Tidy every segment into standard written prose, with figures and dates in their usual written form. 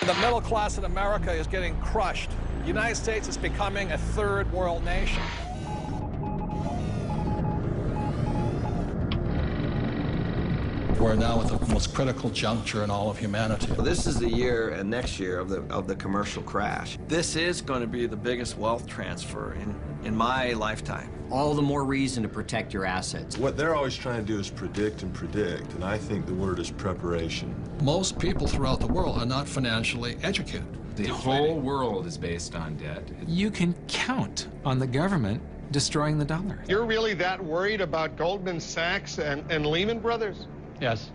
The middle class in America is getting crushed. The United States is becoming a third world nation. We're now at the most critical juncture in all of humanity. This is the year and next year of the commercial crash. This is going to be the biggest wealth transfer in my lifetime. All the more reason to protect your assets. What they're always trying to do is predict, and I think the word is preparation. Most people throughout the world are not financially educated. The whole world is based on debt. You can count on the government destroying the dollar. You're really that worried about Goldman Sachs and Lehman Brothers? Yes.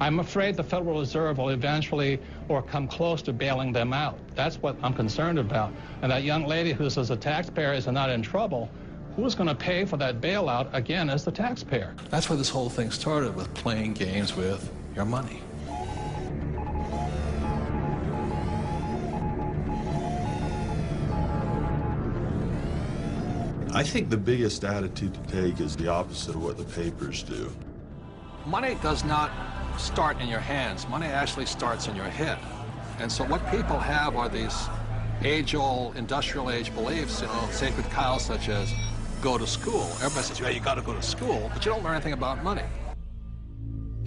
I'm afraid the Federal Reserve will eventually or come close to bailing them out. That's what I'm concerned about. And that young lady who says the taxpayers are not in trouble, who's going to pay for that bailout again as the taxpayer? That's where this whole thing started, with playing games with your money. I think the biggest attitude to take is the opposite of what the papers do. Money does not start in your hands. Money actually starts in your head. And so what people have are these age-old, industrial-age beliefs, you know, sacred cows such as go to school. Everybody says, yeah, you got to go to school, but you don't learn anything about money.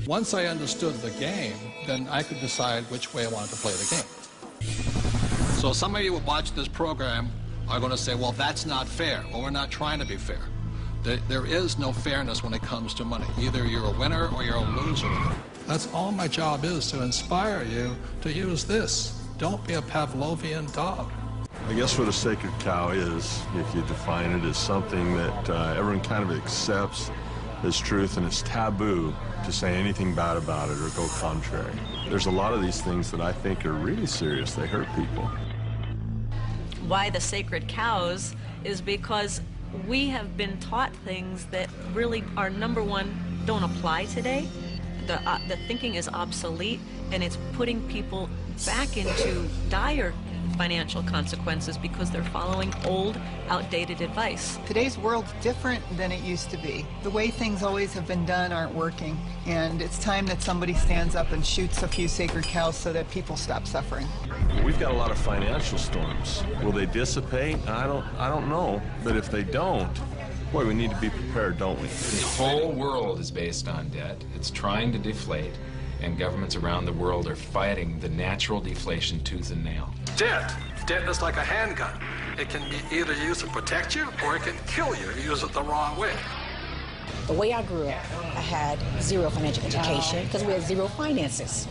Once I understood the game, then I could decide which way I wanted to play the game. So some of you who watch this program are going to say, well, that's not fair, or we're not trying to be fair. There is no fairness when it comes to money. Either you're a winner or you're a loser. That's all my job is, to inspire you to use this. Don't be a Pavlovian dog. I guess what a sacred cow is, if you define it, is something that everyone kind of accepts as truth, and it's taboo to say anything bad about it or go contrary. There's a lot of these things that I think are really serious. They hurt people. Why the sacred cows is because we have been taught things that really are, number one, don't apply today. The thinking is obsolete, and it's putting people back into dire financial consequences because they're following old, outdated advice. Today's world's different than it used to be. The way things always have been done aren't working, and it's time that somebody stands up and shoots a few sacred cows so that people stop suffering. We've got a lot of financial storms. Will they dissipate? I don't know, but if they don't, boy, we need to be prepared, don't we? The whole world is based on debt. It's trying to deflate, and governments around the world are fighting the natural deflation tooth and nail. Debt is like a handgun. It can be either used to protect you or it can kill you if you use it the wrong way. The way I grew up, I had zero financial education because we had zero finances.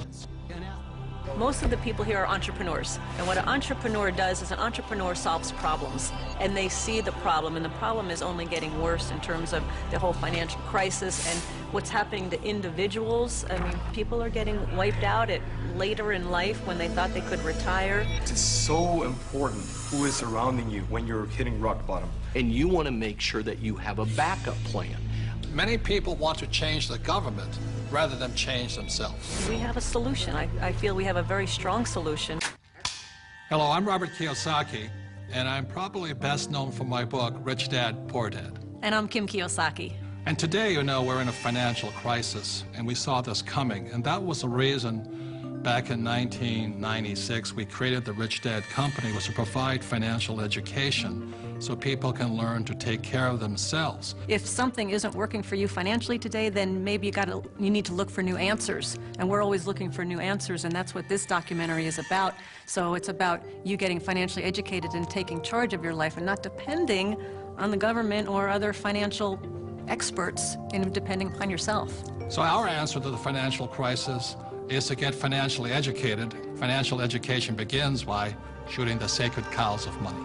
Most of the people here are entrepreneurs, and what an entrepreneur does is an entrepreneur solves problems, and they see the problem, and the problem is only getting worse in terms of the whole financial crisis and what's happening to individuals. I mean, people are getting wiped out at later in life when they thought they could retire. It's so important who is surrounding you when you're hitting rock bottom. And you want to make sure that you have a backup plan. Many people want to change the government rather than change themselves. We have a solution. I feel we have a very strong solution. Hello, I'm Robert Kiyosaki, and I'm probably best known for my book, Rich Dad, Poor Dad. And I'm Kim Kiyosaki. And today, you know, we're in a financial crisis, and we saw this coming, and that was the reason back in 1996 we created the Rich Dad Company, was to provide financial education so people can learn to take care of themselves. If something isn't working for you financially today, then maybe you need to look for new answers. And we're always looking for new answers, and that's what this documentary is about. So it's about you getting financially educated and taking charge of your life and not depending on the government or other financial experts, and depending upon yourself. So our answer to the financial crisis is to get financially educated. Financial education begins by shooting the sacred cows of money.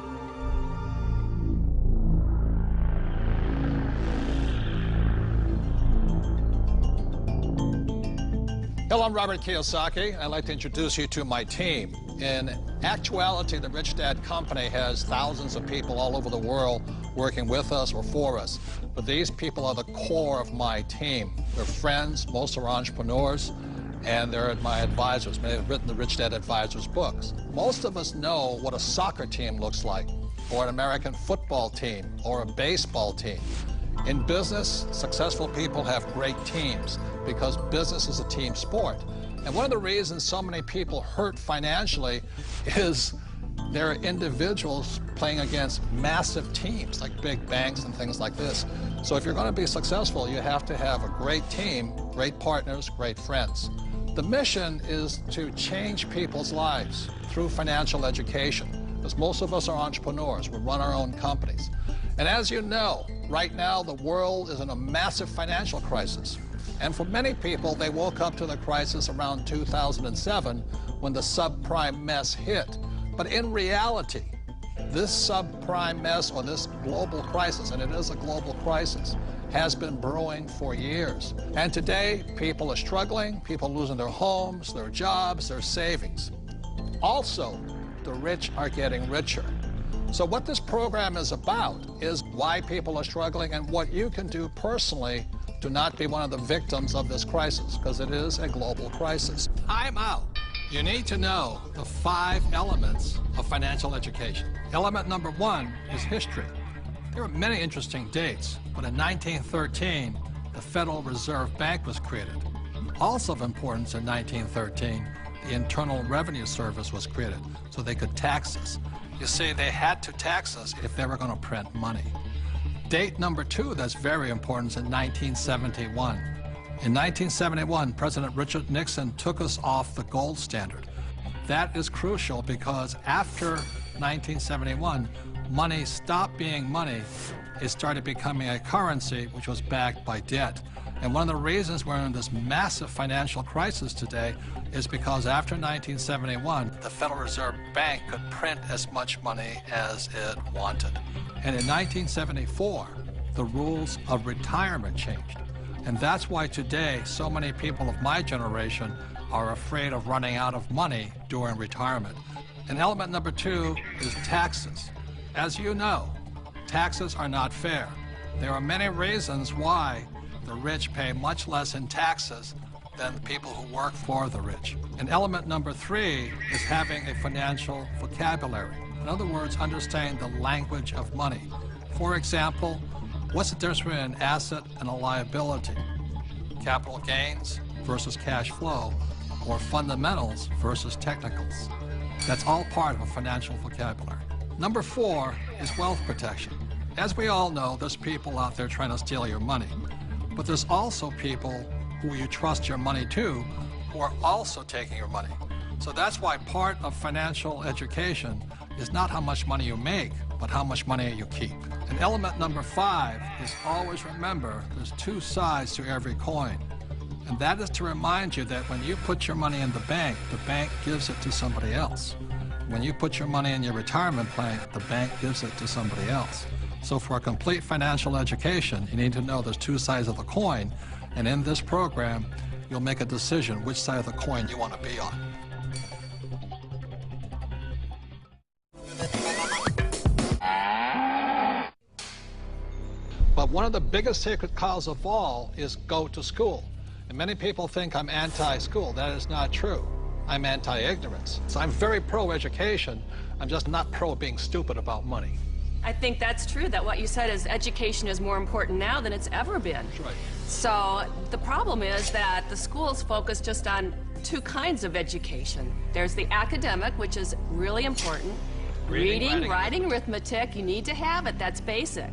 Hello, I'm Robert Kiyosaki. I'd like to introduce you to my team. In actuality, the Rich Dad Company has thousands of people all over the world working with us or for us. But these people are the core of my team. They're friends, most are entrepreneurs, and they're my advisors. Many have written the Rich Dad Advisors books. Most of us know what a soccer team looks like, or an American football team, or a baseball team. In business, successful people have great teams because business is a team sport. And one of the reasons so many people hurt financially is they're individuals playing against massive teams like big banks and things like this. So if you're going to be successful, you have to have a great team, great partners, great friends. The mission is to change people's lives through financial education, because most of us are entrepreneurs. We run our own companies. And as you know, right now the world is in a massive financial crisis. And for many people, they woke up to the crisis around 2007 when the subprime mess hit. But in reality, this subprime mess, or this global crisis, and it is a global crisis, has been brewing for years. And today, people are struggling, people losing their homes, their jobs, their savings. Also, the rich are getting richer. So what this program is about is why people are struggling and what you can do personally to not be one of the victims of this crisis, because it is a global crisis. Time out. You need to know the 5 elements of financial education. Element number 1 is history. There are many interesting dates, but in 1913, the Federal Reserve Bank was created. Also of importance in 1913, the Internal Revenue Service was created, so they could tax us. You see, they had to tax us if they were going to print money. Date number 2 that's very important is in 1971. In 1971, President Richard Nixon took us off the gold standard. That is crucial because after 1971, money stopped being money. It started becoming a currency which was backed by debt. And one of the reasons we're in this massive financial crisis today is because after 1971, the Federal Reserve Bank could print as much money as it wanted. And in 1974, the rules of retirement changed. And that's why today so many people of my generation are afraid of running out of money during retirement. And element number 2 is taxes. As you know, taxes are not fair. There are many reasons why the rich pay much less in taxes than the people who work for the rich. And element number 3 is having a financial vocabulary. In other words, understanding the language of money. For example, what's the difference between an asset and a liability? Capital gains versus cash flow, or fundamentals versus technicals. That's all part of a financial vocabulary. Number 4 is wealth protection. As we all know, there's people out there trying to steal your money. But there's also people who you trust your money to who are also taking your money. So that's why part of financial education is not how much money you make, but how much money you keep. And element number 5 is always remember there's 2 sides to every coin. And that is to remind you that when you put your money in the bank gives it to somebody else. When you put your money in your retirement plan, the bank gives it to somebody else. So for a complete financial education, you need to know there's 2 sides of the coin, and in this program, you'll make a decision which side of the coin you want to be on. But one of the biggest sacred cows of all is go to school. And many people think I'm anti-school. That is not true. I'm anti-ignorance. So I'm very pro-education. I'm just not pro being stupid about money. I think that's true, that what you said is education is more important now than it's ever been. That's right. So the problem is that the schools focus just on 2 kinds of education. There's the academic, which is really important. Reading, writing, arithmetic, you need to have it, that's basic.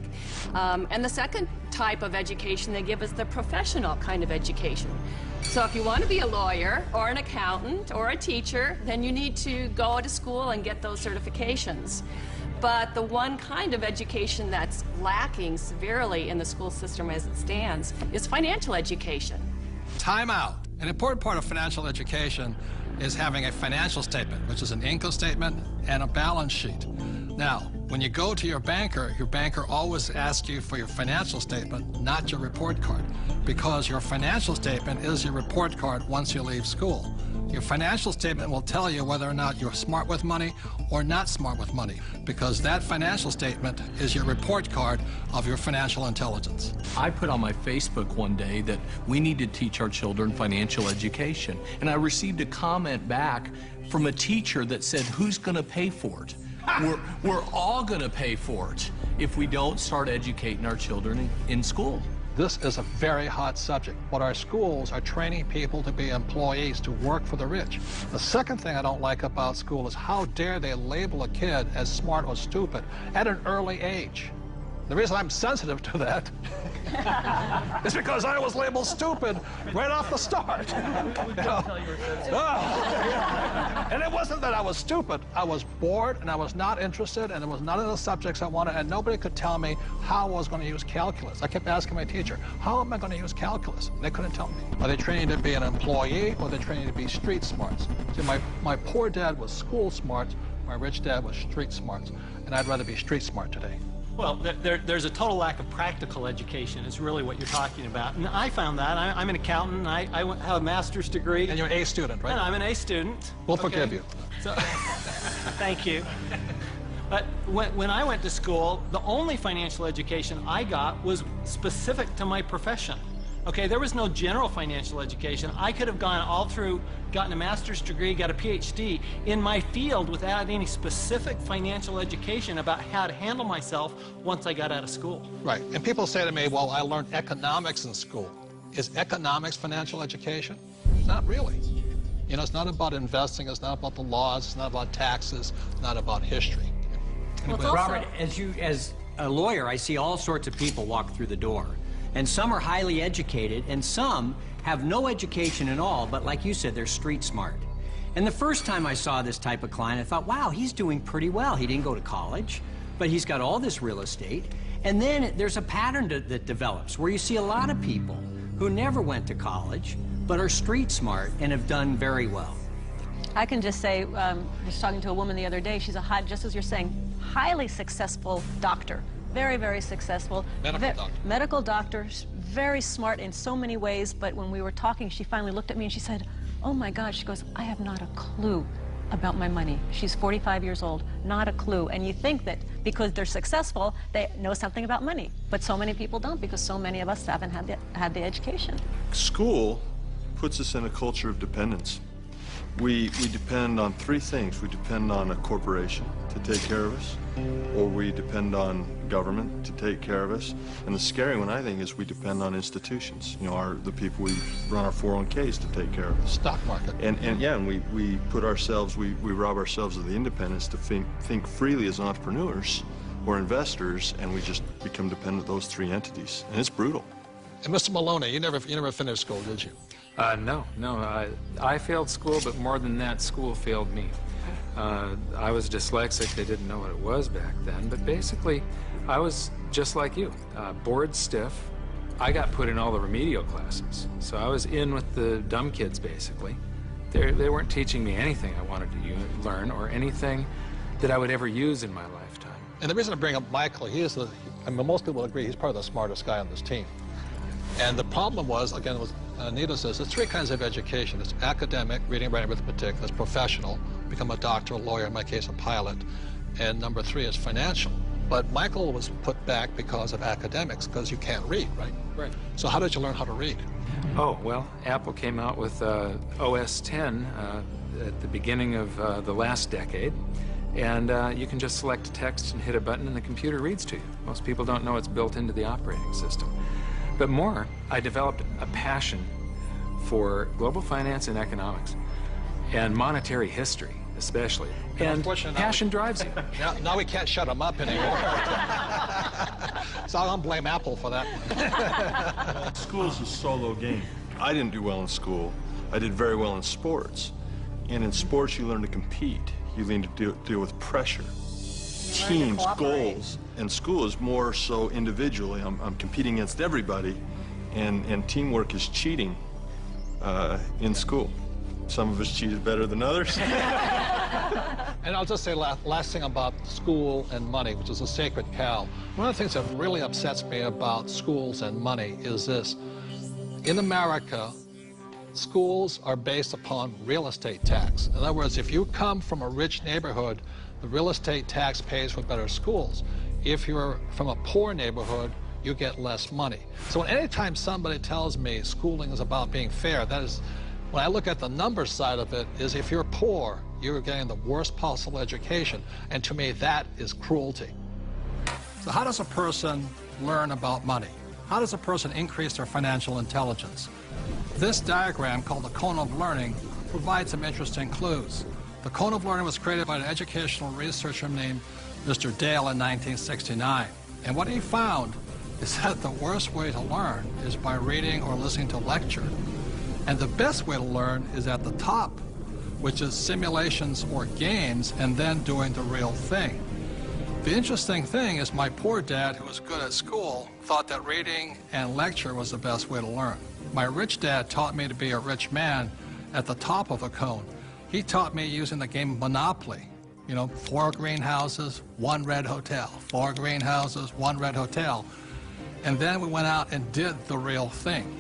And the second type of education they give is the professional kind of education. So if you want to be a lawyer or an accountant or a teacher, then you need to go to school and get those certifications. But the one kind of education that's lacking severely in the school system as it stands is financial education. Time out. An important part of financial education is having a financial statement, which is an income statement and a balance sheet. Now, when you go to your banker always asks you for your financial statement, not your report card, because your financial statement is your report card once you leave school. Your financial statement will tell you whether or not you're smart with money or not smart with money, because that financial statement is your report card of your financial intelligence. I put on my Facebook one day that we need to teach our children financial education, and I received a comment back from a teacher that said, who's going to pay for it? We're all going to pay for it if we don't start educating our children in school. This is a very hot subject, but our schools are training people to be employees, to work for the rich. The second thing I don't like about school is how dare they label a kid as smart or stupid at an early age. The reason I'm sensitive to that is because I was labeled stupid right off the start. And it wasn't that I was stupid. I was bored, and I was not interested, and it was none of the subjects I wanted, and nobody could tell me how I was going to use calculus. I kept asking my teacher, how am I going to use calculus? And they couldn't tell me. Are they training to be an employee, or are they training to be street smarts? See, my poor dad was school smart, my rich dad was street smarts, and I'd rather be street smart today. Well, there's a total lack of practical education is really what you're talking about. And I found that. I'm an accountant. I have a master's degree. And you're an A student, right? And I'm an A student. We'll forgive you. So, thank you. But when I went to school, the only financial education I got was specific to my profession. Okay, there was no general financial education. I could have gone all through, gotten a master's degree, got a PhD in my field without any specific financial education about how to handle myself once I got out of school. Right, and people say to me, well, I learned economics in school. Is economics financial education? Not really. You know, it's not about investing, it's not about the laws, it's not about taxes, it's not about history. Well, Robert, as a lawyer, I see all sorts of people walk through the door. And some are highly educated, and some have no education at all, but like you said, they're street smart. And the first time I saw this type of client, I thought, wow, he's doing pretty well. He didn't go to college, but he's got all this real estate. And then there's a pattern that develops where you see a lot of people who never went to college, but are street smart and have done very well. I can just say, just talking to a woman the other day, she's a just as you're saying, highly successful doctor. Very, very successful. Medical doctor, very smart in so many ways, but when we were talking, she finally looked at me and she said, oh my God, she goes, I have not a clue about my money. She's 45 years old, not a clue. And you think that because they're successful, they know something about money. But so many people don't, because so many of us haven't had the education. School puts us in a culture of dependence. We depend on three things. We depend on a corporation to take care of us, or we depend on government to take care of us. And the scary one, I think, is we depend on institutions. You know, the people we run our 401ks to take care of us. Stock market. And we put ourselves, we rob ourselves of the independence to think freely as entrepreneurs or investors, and we just become dependent on those three entities. And it's brutal. And Mr. Maloney, you never finished school, did you? No. I failed school, but more than that, school failed me. I was dyslexic. They didn't know what it was back then, but basically, I was just like you, bored stiff. I got put in all the remedial classes, so I was in with the dumb kids, basically. They weren't teaching me anything I wanted to learn or anything that I would ever use in my lifetime. And the reason I bring up Michael, most people agree he's probably the smartest guy on this team. And the problem was, again, Anita says, there's three kinds of education. It's academic, reading, writing, arithmetic. That's professional, become a doctor, a lawyer, in my case, a pilot. And number three is financial. But Michael was put back because of academics, because you can't read, right? Right. So how did you learn how to read? Oh, well, Apple came out with OS 10 at the beginning of the last decade. And you can just select text and hit a button and the computer reads to you. Most people don't know it's built into the operating system. But more, I developed a passion for global finance and economics, and monetary history, especially. And passion drives you. Now we can't shut them up anymore. So I'm going to blame Apple for that. School's a solo game. I didn't do well in school. I did very well in sports. And in sports, you learn to compete. You learn to deal with pressure, teams, goals. And school is more so individually. I'm competing against everybody, and teamwork is cheating in school. Some of us cheated better than others. And I'll just say last thing about school and money, which is a sacred cow. One of the things that really upsets me about schools and money is this. In America, schools are based upon real estate tax. In other words, if you come from a rich neighborhood, the real estate tax pays for better schools. If you're from a poor neighborhood, you get less money. So anytime somebody tells me schooling is about being fair, that is, when I look at the numbers side of it, is if you're poor, you're getting the worst possible education. And to me, that is cruelty. So how does a person learn about money? How does a person increase their financial intelligence? This diagram, called the cone of learning, provides some interesting clues. The cone of learning was created by an educational researcher named Mr. Dale in 1969. And what he found is that the worst way to learn is by reading or listening to lecture. And the best way to learn is at the top, which is simulations or games, and then doing the real thing. The interesting thing is my poor dad, who was good at school, thought that reading and lecture was the best way to learn. My rich dad taught me to be a rich man at the top of the cone. He taught me using the game Monopoly. You know, 4 greenhouses, 1 red hotel. 4 greenhouses, 1 red hotel. And then we went out and did the real thing.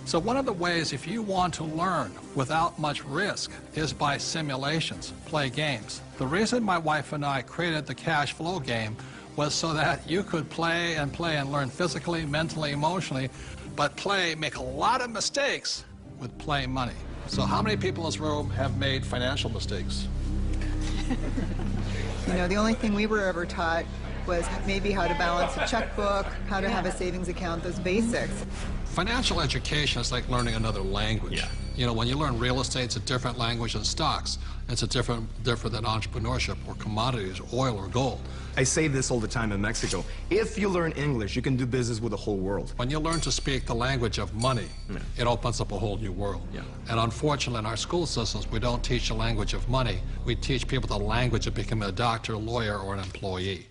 So one of the ways, if you want to learn without much risk, is by simulations, play games. The reason my wife and I created the cash flow game was so that you could play and learn physically, mentally, emotionally, but make a lot of mistakes with play money. So how many people in this room have made financial mistakes? You know, the only thing we were ever taught was maybe how to balance a checkbook, how to have a savings account, those basics. Financial education is like learning another language. Yeah. You know, when you learn real estate, it's a different language than stocks. It's a different than entrepreneurship or commodities, oil or gold. I say this all the time in Mexico. If you learn English, you can do business with the whole world. When you learn to speak the language of money, it opens up a whole new world. Yeah. And unfortunately, in our school systems, we don't teach the language of money. We teach people the language of becoming a doctor, lawyer, or an employee.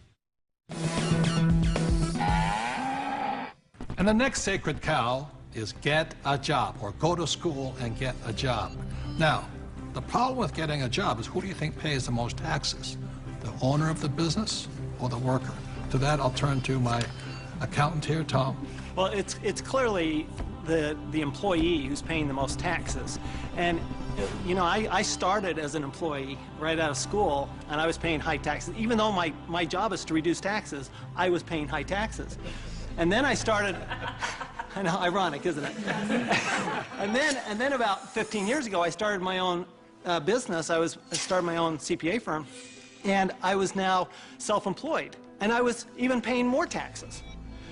And the next sacred cow is get a job, or go to school and get a job. Now, the problem with getting a job is, who do you think pays the most taxes? The owner of the business or the worker? To that, I'll turn to my accountant here, Tom. Well, it's clearly the employee who's paying the most taxes. And you know, I started as an employee right out of school, and I was paying high taxes. Even though my job is to reduce taxes, I was paying high taxes. And then I started, I know, ironic, isn't it? and then about 15 years ago, I started my own business. I started my own CPA firm, and I was now self-employed, and I was even paying more taxes.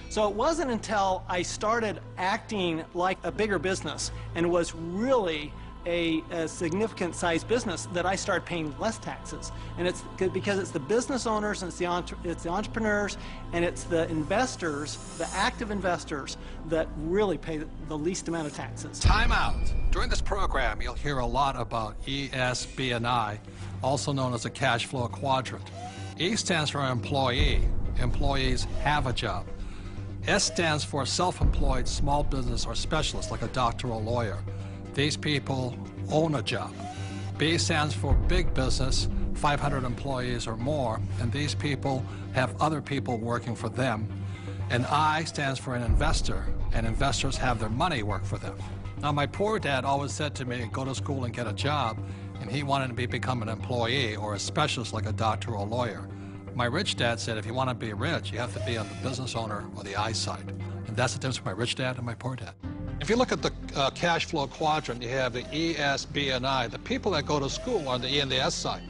So it wasn't until I started acting like a bigger business and was really a significant sized business that I started paying less taxes. And it's because it's the business owners, and it's the entrepreneurs, and it's the investors, the active investors, that really pay the least amount of taxes. Time out. During this program, you'll hear a lot about E, S, B, and I, also known as the cash flow quadrant. E stands for employee. Employees have a job. S stands for self-employed, small business, or specialist, like a doctor or lawyer. These people own a job. B stands for big business, 500 employees or more, and these people have other people working for them. And I stands for an investor, and investors have their money work for them. Now, my poor dad always said to me, go to school and get a job, and he wanted to become an employee or a specialist like a doctor or a lawyer. My rich dad said, if you want to be rich, you have to be on the business owner or the I side. And that's the difference between my rich dad and my poor dad. If you look at the cash flow quadrant, you have the E, S, B, and I. The people that go to school are on the E and the S side.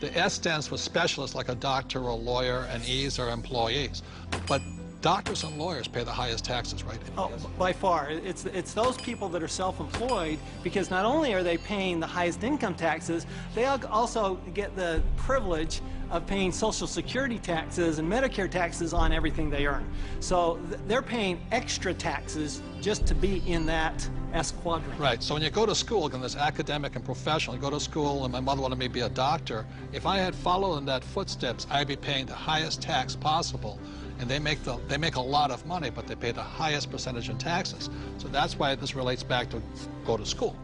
The S stands for specialists, like a doctor or a lawyer, and E's are employees. But doctors and lawyers pay the highest taxes, right? Oh, by far. It's those people that are self-employed, because not only are they paying the highest income taxes, they also get the privilege of paying Social Security taxes and Medicare taxes on everything they earn. So they're paying extra taxes just to be in that S quadrant. Right. So when you go to school, again, there's academic and professional. You go to school, and my mother wanted me to be a doctor. If I had followed in that footsteps, I'd be paying the highest tax possible. And they make a lot of money, but they pay the highest percentage in taxes. So that's why this relates back to go to school.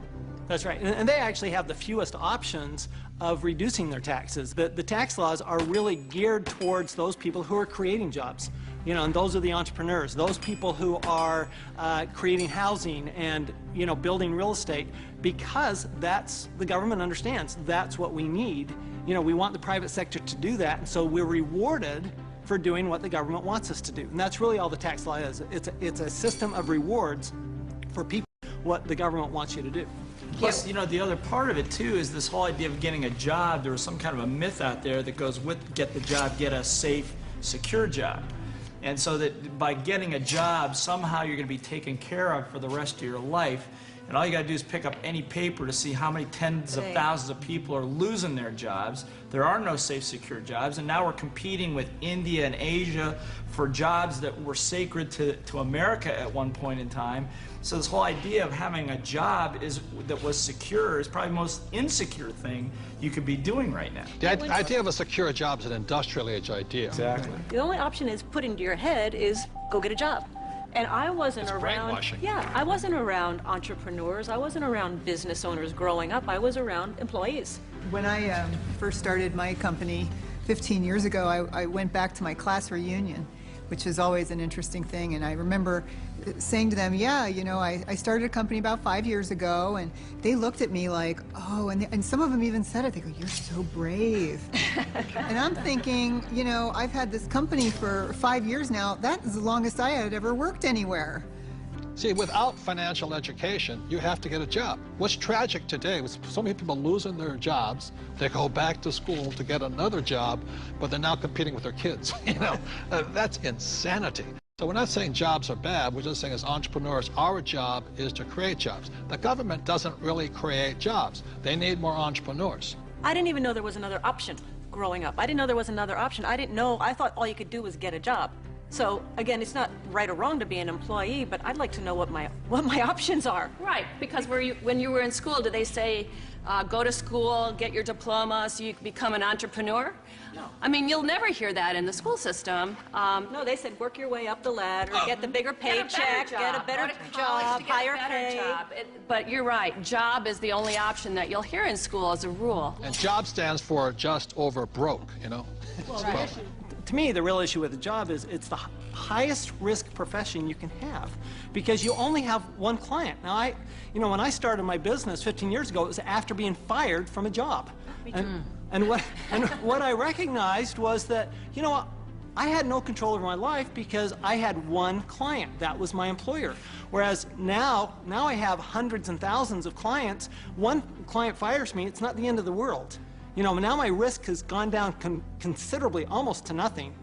That's right. And they actually have the fewest options of reducing their taxes. The tax laws are really geared towards those people who are creating jobs. You know, and those are the entrepreneurs, those people who are creating housing and, you know, building real estate, because the government understands that's what we need. You know, we want the private sector to do that, and so we're rewarded for doing what the government wants us to do. And that's really all the tax law is. It's a system of rewards for people, what the government wants you to do. Plus, you know, the other part of it, too, is this whole idea of getting a job. There was some kind of a myth out there that goes with get the job, get a safe, secure job. And so that by getting a job, somehow you're going to be taken care of for the rest of your life. And all you got to do is pick up any paper to see how many tens of thousands of people are losing their jobs. There are no safe, secure jobs. And now we're competing with India and Asia for jobs that were sacred to America at one point in time. So this whole idea of having a job that was secure is probably the most insecure thing you could be doing right now. The idea of a secure job is an industrial age idea. Exactly. The only option is put into your head is go get a job. And I wasn't It's around. brainwashing. Yeah, I wasn't around entrepreneurs. I wasn't around business owners growing up. I was around employees. When I first started my company 15 years ago, I went back to my class reunion, which is always an interesting thing. And I remember saying to them, yeah, you know, I started a company about 5 years ago, and they looked at me like, oh, and some of them even said it. They go, you're so brave. And I'm thinking, you know, I've had this company for 5 years now. That is the longest I had ever worked anywhere. See, without financial education, you have to get a job. What's tragic today is so many people losing their jobs. They go back to school to get another job, but they're now competing with their kids. You know, that's insanity. So we're not saying jobs are bad. We're just saying as entrepreneurs, our job is to create jobs. The government doesn't really create jobs. They need more entrepreneurs. I didn't even know there was another option growing up. I didn't know there was another option. I didn't know. I thought all you could do was get a job. So again, it's not right or wrong to be an employee, but I'd like to know what my options are. Right, because when you were in school, did they say, go to school, get your diploma so you can become an entrepreneur? No. I mean, you'll never hear that in the school system. No, they said work your way up the ladder, get the bigger paycheck, get a better job, higher pay. But you're right, job is the only option that you'll hear in school as a rule. And job stands for just over broke, you know? Well, to me, the real issue with the job is it's the highest risk profession you can have because you only have one client. Now, when I started my business 15 years ago, it was after being fired from a job. And what I recognized was that, you know, I had no control over my life because I had one client. That was my employer. Whereas now I have hundreds and thousands of clients. One client fires me, it's not the end of the world. You know, now my risk has gone down considerably, almost to nothing,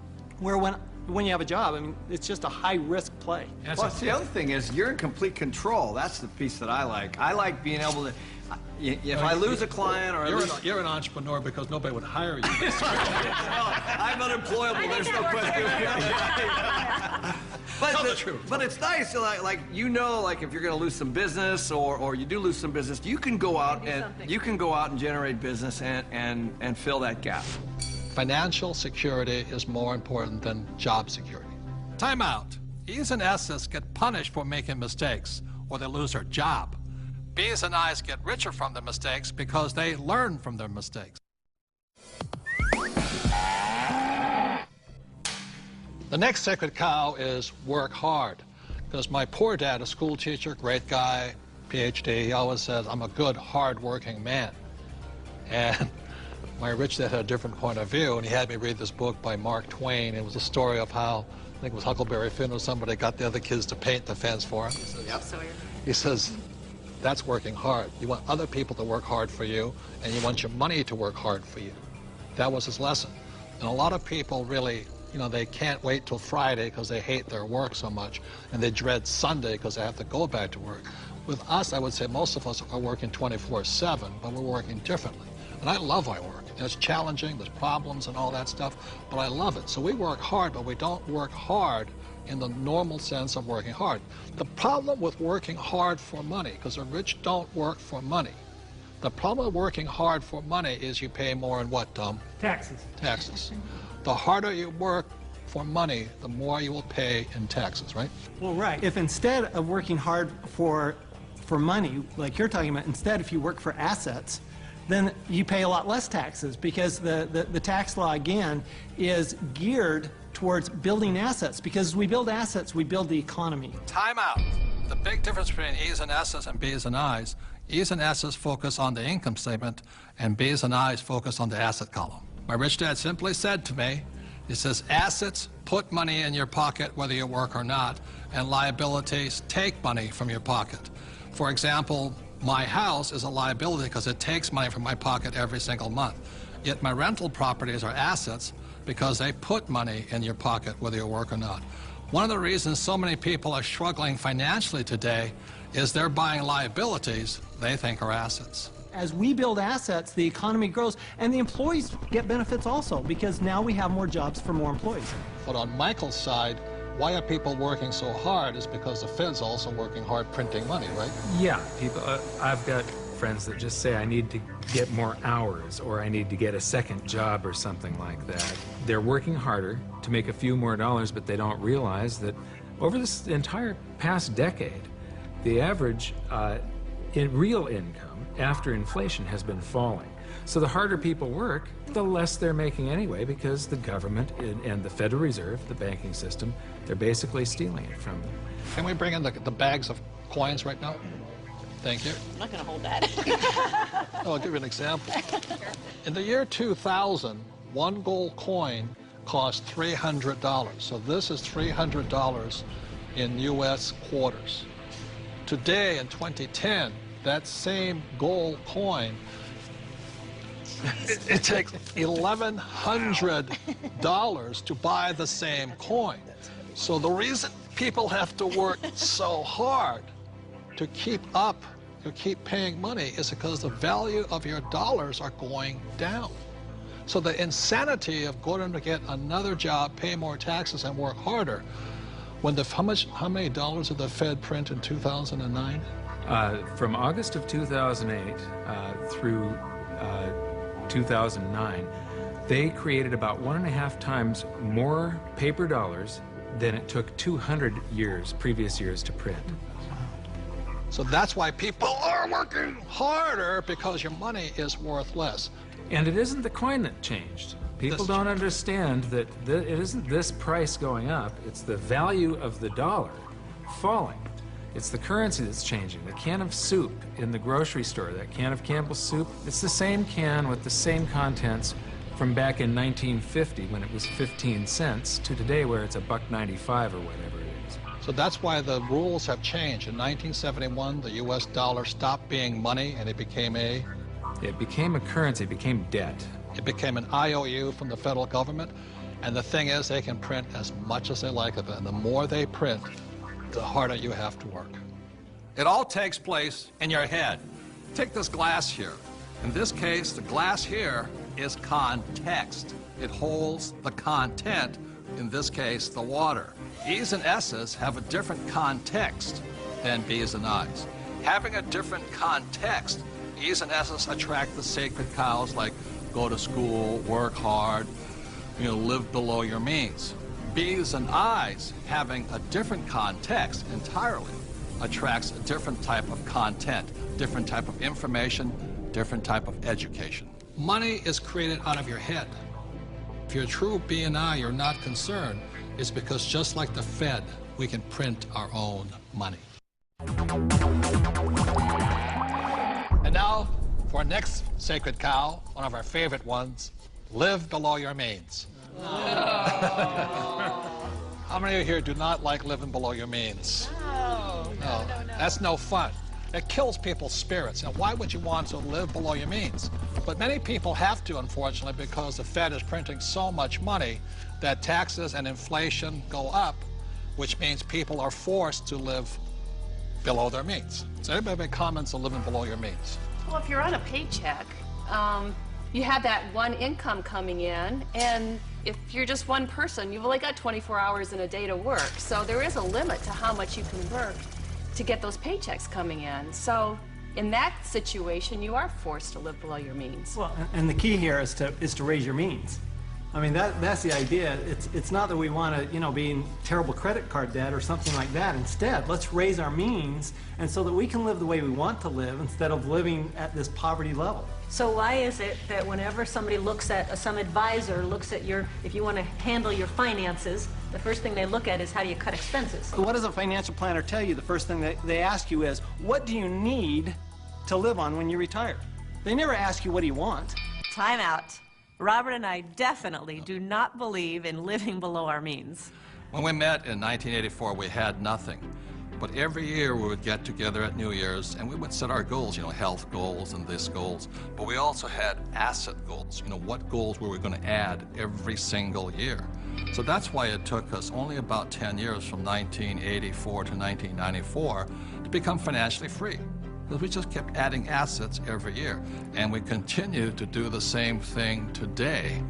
where when you have a job, I mean, it's just a high-risk play. Plus, the other thing is you're in complete control. That's the piece that I like. I like being able to, if I lose a client or you're an entrepreneur because nobody would hire you. I'm unemployable, there's no question. Tell the truth. But it's nice, like you know, like if you're going to lose some business or you do lose some business, you can go out and generate business and fill that gap. Financial security is more important than job security. Time out. E's and S's get punished for making mistakes or they lose their job. B's and I's get richer from their mistakes because they learn from their mistakes. The next sacred cow is work hard. Because my poor dad, a school teacher, great guy, PhD, he always says, I'm a good, hard-working man. And my rich dad had a different point of view, and he had me read this book by Mark Twain. It was a story of how, I think it was Huckleberry Finn or somebody, got the other kids to paint the fence for him. He says, that's working hard. You want other people to work hard for you, and you want your money to work hard for you. That was his lesson. And a lot of people really, you know, they can't wait till Friday because they hate their work so much, and they dread Sunday because they have to go back to work. With us, I would say most of us are working 24/7, but we're working differently. And I love my work. And it's challenging, there's problems and all that stuff, but I love it. So we work hard, but we don't work hard in the normal sense of working hard. The problem with working hard for money, because the rich don't work for money, the problem with working hard for money is you pay more in what, Tom? Taxes. Taxes. The harder you work for money, the more you will pay in taxes, right? Well, right. If instead of working hard for money, like you're talking about, instead if you work for assets, then you pay a lot less taxes because the tax law, again, is geared towards building assets. Because as we build assets, we build the economy. Time out. The big difference between E's and S's and B's and I's, E's and S's focus on the income statement, and B's and I's focus on the asset column. My rich dad simply said to me, he says, assets put money in your pocket whether you work or not, and liabilities take money from your pocket. For example, my house is a liability because it takes money from my pocket every single month. Yet my rental properties are assets because they put money in your pocket whether you work or not. One of the reasons so many people are struggling financially today is they're buying liabilities they think are assets. As we build assets, the economy grows, and the employees get benefits also, because now we have more jobs for more employees. But on Michael's side, why are people working so hard is because the Fed's also working hard printing money, right? Yeah, people. I've got friends that just say, I need to get more hours, or I need to get a second job or something like that. They're working harder to make a few more dollars, but they don't realize that over this entire past decade, the average in real income after inflation has been falling. So the harder people work, the less they're making anyway, because the government and the Federal Reserve, the banking system, they're basically stealing it from them. Can we bring in the bags of coins right now? Thank you. I'm not going to hold that. I'll give you an example. In the year 2000, one gold coin cost $300. So this is $300 in U.S. quarters. Today, in 2010, that same gold coin, it takes $1,100 to buy the same coin. So the reason people have to work so hard to keep up, to keep paying money, is because the value of your dollars are going down. So the insanity of going to get another job, pay more taxes, and work harder, when how many dollars did the Fed print in 2009? From August of 2008 through 2009, they created about 1.5 times more paper dollars than it took 200 previous years to print. So that's why people are working harder, because your money is worth less. And it isn't the coin that changed. People don't understand that it isn't this price going up, it's the value of the dollar falling. It's the currency that's changing. The can of soup in the grocery store, that can of Campbell's soup, it's the same can with the same contents from back in 1950 when it was 15 cents to today where it's $1.95 or whatever it is. So that's why the rules have changed. In 1971, the U.S. dollar stopped being money and it became a currency, it became debt. It became an IOU from the federal government. And the thing is, they can print as much as they like of it. And the more they print, the harder you have to work. It all takes place in your head. Take this glass here. In this case, the glass here is context. It holds the content, in this case, the water. E's and S's have a different context than B's and I's. Having a different context, E's and S's attract the sacred cows, like go to school, work hard, live below your means. B's and I's, having a different context entirely, attracts a different type of content, different type of information, different type of education. Money is created out of your head. If you're a true B and I, you're not concerned, it's because just like the Fed, we can print our own money. And now, for our next sacred cow, one of our favorite ones, live below your means. How many of you here do not like living below your means? No. That's no fun. It kills people's spirits. Now, why would you want to live below your means? But many people have to, unfortunately, because the Fed is printing so much money that taxes and inflation go up, which means people are forced to live below their means. So anybody have any comments on living below your means? Well, if you're on a paycheck, you have that one income coming in, and if you're just one person, you've only got 24 hours in a day to work. So there is a limit to how much you can work to get those paychecks coming in. So in that situation, you are forced to live below your means. Well, and the key here is to raise your means. I mean, that's the idea. It's not that we want to, be in terrible credit card debt or something like that. Instead, let's raise our means, and so that we can live the way we want to live instead of living at this poverty level. So why is it that whenever somebody looks at, some advisor looks at if you want to handle your finances, the first thing they look at is how do you cut expenses? So what does a financial planner tell you? The first thing they ask you is, what do you need to live on when you retire? They never ask you, what do you want? Time out. Robert and I definitely do not believe in living below our means. When we met in 1984, we had nothing. But every year we would get together at New Year's and we would set our goals, you know, health goals and this goals. But we also had asset goals, you know, what goals were we going to add every single year. So that's why it took us only about 10 years from 1984 to 1994 to become financially free. Because we just kept adding assets every year. And we continue to do the same thing today,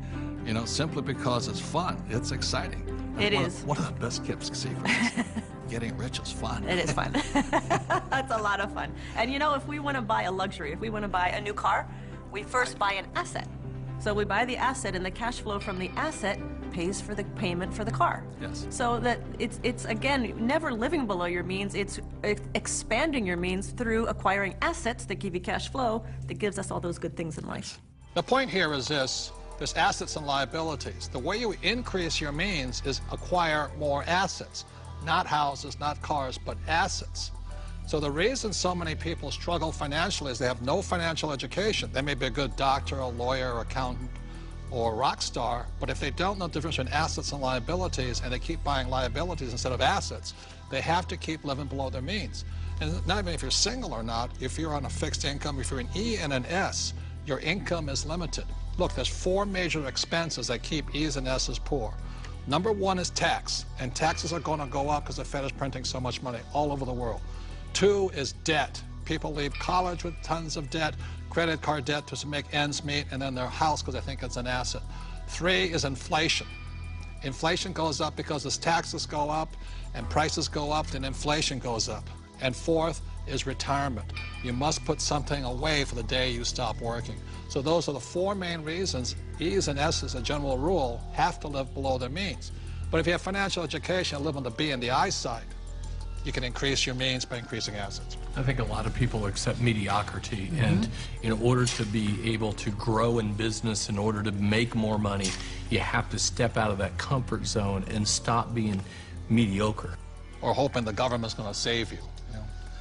you know, simply because it's fun. It's exciting. It is. One of the best kept secrets. Getting rich is fun. It is fun. That's a lot of fun. And you know, if we want to buy a luxury, if we want to buy a new car, we first buy an asset. So we buy the asset, and the cash flow from the asset pays for the payment for the car. Yes. So that it's again, never living below your means. It's expanding your means through acquiring assets that give you cash flow that gives us all those good things in life. The point here is this. There's assets and liabilities. The way you increase your means is acquire more assets. Not houses, not cars, but assets. So the reason so many people struggle financially is they have no financial education. They may be a good doctor, a lawyer, or accountant, or a rock star, but if they don't know the difference between assets and liabilities, and they keep buying liabilities instead of assets, they have to keep living below their means. And not even if you're single or not, if you're on a fixed income, if you're an E and an S, your income is limited. Look, there's 4 major expenses that keep E's and S's poor. Number 1 is tax, and taxes are going to go up because the Fed is printing so much money all over the world. 2 is debt. People leave college with tons of debt, credit card debt to make ends meet, and then their house because they think it's an asset. 3 is inflation. Inflation goes up because as taxes go up and prices go up, then inflation goes up. And 4th is retirement. You must put something away for the day you stop working. So those are the 4 main reasons E's and S's, as a general rule, have to live below their means. But if you have financial education and live on the B and the I side, you can increase your means by increasing assets. I think a lot of people accept mediocrity, and in order to be able to grow in business, in order to make more money, you have to step out of that comfort zone and stop being mediocre. Or hoping the government's going to save you.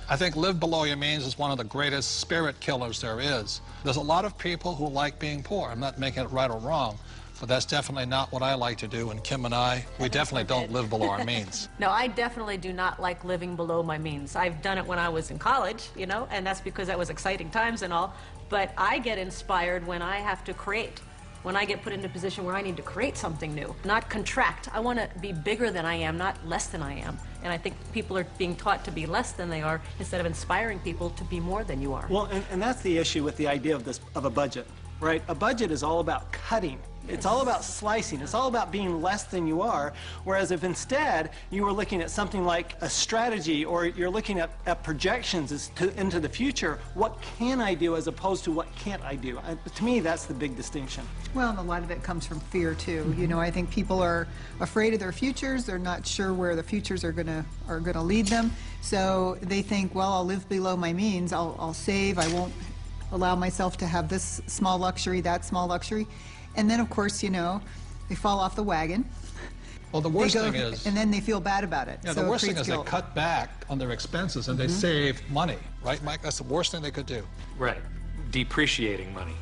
I think live below your means is one of the greatest spirit killers there is. There's a lot of people who like being poor. I'm not making it right or wrong, but that's definitely not what I like to do. And Kim and I, we definitely don't live below our means. No, I definitely do not like living below my means. I've done it when I was in college, you know, and that's because that was exciting times and all. But I get inspired when I have to create. When I get put into a position where I need to create something new, not contract. I want to be bigger than I am, not less than I am. And I think people are being taught to be less than they are instead of inspiring people to be more than you are. Well, and that's the issue with the idea of a budget, right? A budget is all about cutting. It's all about slicing. It's all about being less than you are. Whereas if instead you were looking at something like a strategy, or you're looking at projections into the future, what can I do as opposed to what can't I do? To me, that's the big distinction. Well, and a lot of it comes from fear too. You know, I think people are afraid of their futures. They're not sure where the futures are gonna lead them. So they think, well, I'll live below my means. I'll save. I won't allow myself to have this small luxury, that small luxury. And then, of course, you know, they fall off the wagon. Well, the worst thing is... And then they feel bad about it. Yeah, so the worst thing is they cut back on their expenses and they save money. Right, Mike? That's the worst thing they could do. Right. Depreciating money.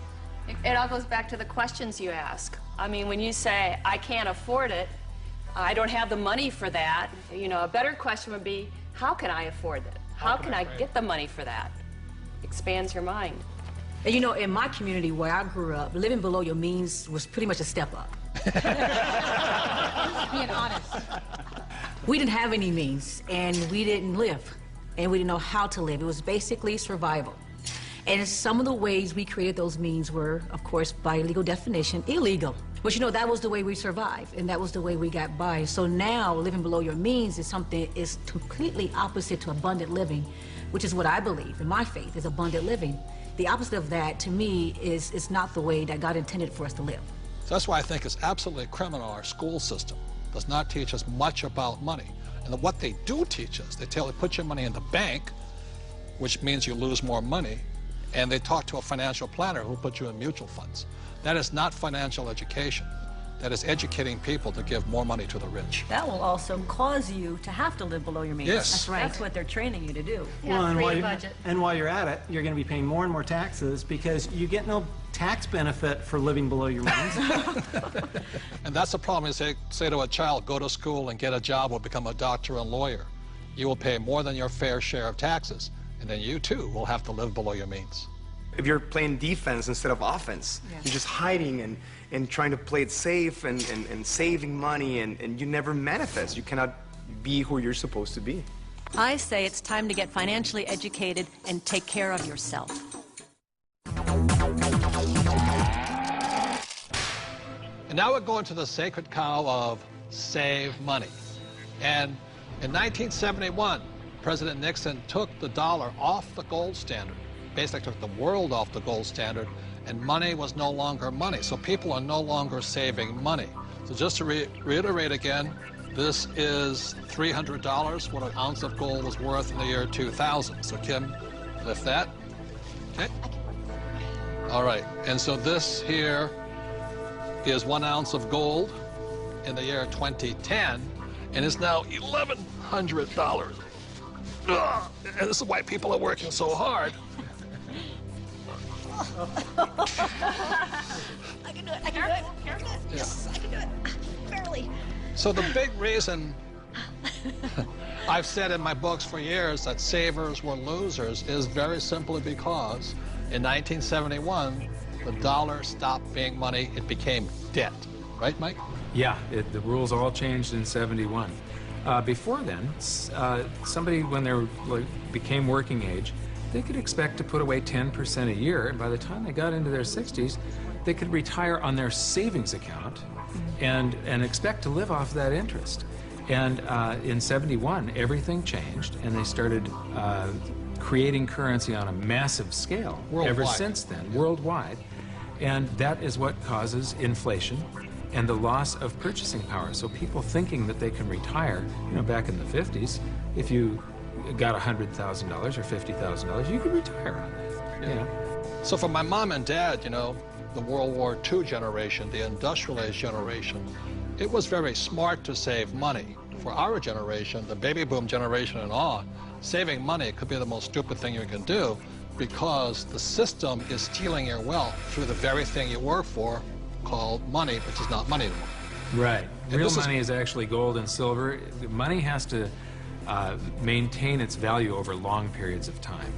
It all goes back to the questions you ask. I mean, when you say, I can't afford it, I don't have the money for that, you know, a better question would be, how can I afford it? How can I get the money for that? Expands your mind. And you know, in my community where I grew up, living below your means was pretty much a step up. Being honest. We didn't have any means, and we didn't live, and we didn't know how to live. It was basically survival. And some of the ways we created those means were, of course, by legal definition, illegal. But you know, that was the way we survived, and that was the way we got by. So now, living below your means is something is completely opposite to abundant living, which is what I believe, in my faith, is abundant living. The opposite of that, to me, is not the way that God intended for us to live. So that's why I think it's absolutely criminal our school system does not teach us much about money. And what they do teach us, they tell you put your money in the bank, which means you lose more money, and they talk to a financial planner who puts you in mutual funds. That is not financial education. That is educating people to give more money to the rich. That will also cause you to have to live below your means. Yes. That's right. That's what they're training you to do. Yeah, well, and while you're at it, you're going to be paying more and more taxes because you get no tax benefit for living below your means. And that's the problem. Is they say to a child, go to school and get a job or become a doctor and lawyer. you will pay more than your fair share of taxes, and then you too will have to live below your means. If you're playing defense instead of offense, you're just hiding and trying to play it safe and saving money, and you never manifest. You cannot be who you're supposed to be. I say it's time to get financially educated and take care of yourself. And now we're going to the sacred cow of save money. And in 1971, President Nixon took the dollar off the gold standard, basically took the world off the gold standard, and money was no longer money. So people are no longer saving money. So just to reiterate again, this is $300, what an ounce of gold was worth in the year 2000. So Kim, lift that. Okay. All right, and so this here is 1 ounce of gold in the year 2010, and it's now $1,100. Ugh, and this is why people are working so hard. I can do it. I can do it. Yes, I can do it. Barely. So the big reason I've said in my books for years that savers were losers is very simply because in 1971, the dollar stopped being money. It became debt. Right, Mike? Yeah, the rules all changed in '71. Before then, somebody, when they became working age, they could expect to put away 10% a year, and by the time they got into their 60s, they could retire on their savings account and expect to live off that interest. And in '71, everything changed, and they started creating currency on a massive scale. Worldwide. Ever since then, worldwide. And that is what causes inflation and the loss of purchasing power. So people thinking that they can retire, you know, back in the 50s, if you got $100,000 or $50,000, you could retire on that. Yeah. You know? So for my mom and dad, you know, the World War II generation, the industrial age generation, it was very smart to save money. For our generation, the baby boom generation and on, saving money could be the most stupid thing you can do because the system is stealing your wealth through the very thing you work for, called money, which is not money anymore. Right. And Real money is actually gold and silver. Money has to maintain its value over long periods of time.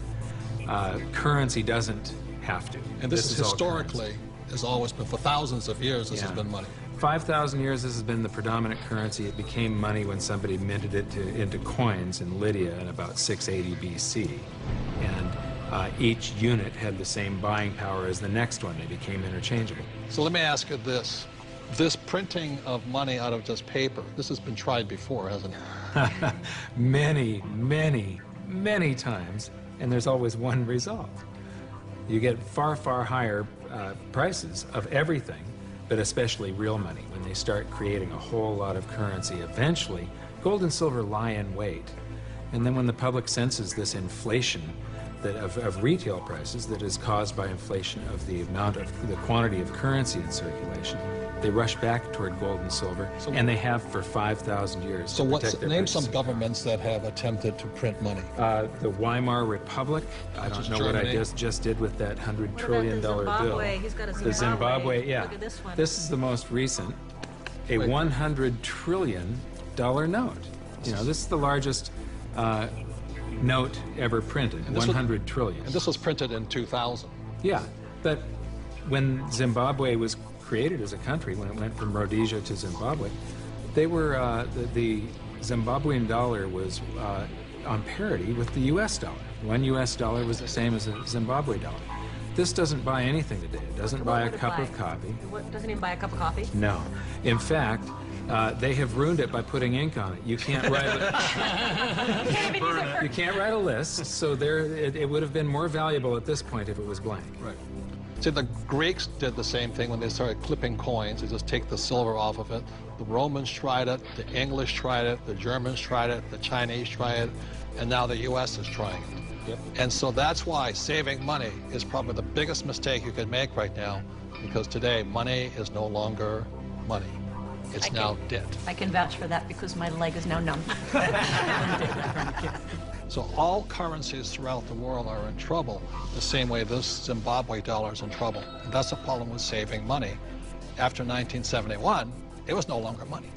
Currency doesn't have to. And this is historically, has always been, for thousands of years, this has been money. 5,000 years, this has been the predominant currency. It became money when somebody minted it into coins in Lydia in about 680 BC. And each unit had the same buying power as the next one. They became interchangeable. So let me ask you this. This printing of money out of just paper, this has been tried before, hasn't it? Many, many, many times, and there's always one result. You get far, far higher prices of everything, but especially real money. When they start creating a whole lot of currency, eventually, gold and silver lie in wait. And then when the public senses this inflation of retail prices that is caused by inflation of the quantity of currency in circulation, they rush back toward gold and silver, and they have for 5,000 years. So name some governments that have attempted to print money. The Weimar Republic. I don't know Germany. what I just did with that $100 trillion bill. Zimbabwe? He's got a The Zimbabwe, yeah. Look at this one. This is the most recent, a $100 trillion note. You know, this is the largest note ever printed, 100 trillion. And this was printed in 2000. Yeah, but when Zimbabwe was created as a country, when it went from Rhodesia to Zimbabwe, they were, the Zimbabwean dollar was on parity with the US dollar. One US dollar was the same as a Zimbabwe dollar. This doesn't buy anything today. It doesn't buy a cup of coffee. What, doesn't even buy a cup of coffee? No. In fact, they have ruined it by putting ink on it. You can't write you can't write a list, so it would have been more valuable at this point if it was blank. Right. See, the Greeks did the same thing when they started clipping coins. They just take the silver off of it. The Romans tried it, the English tried it, the Germans tried it, the Chinese tried it, and now the US is trying it. Yep. And so that's why saving money is probably the biggest mistake you could make right now, because today money is no longer money. It's now debt. I can vouch for that because my leg is now numb. So all currencies throughout the world are in trouble, the same way this Zimbabwe dollar is in trouble. And that's the problem with saving money. After 1971, it was no longer money.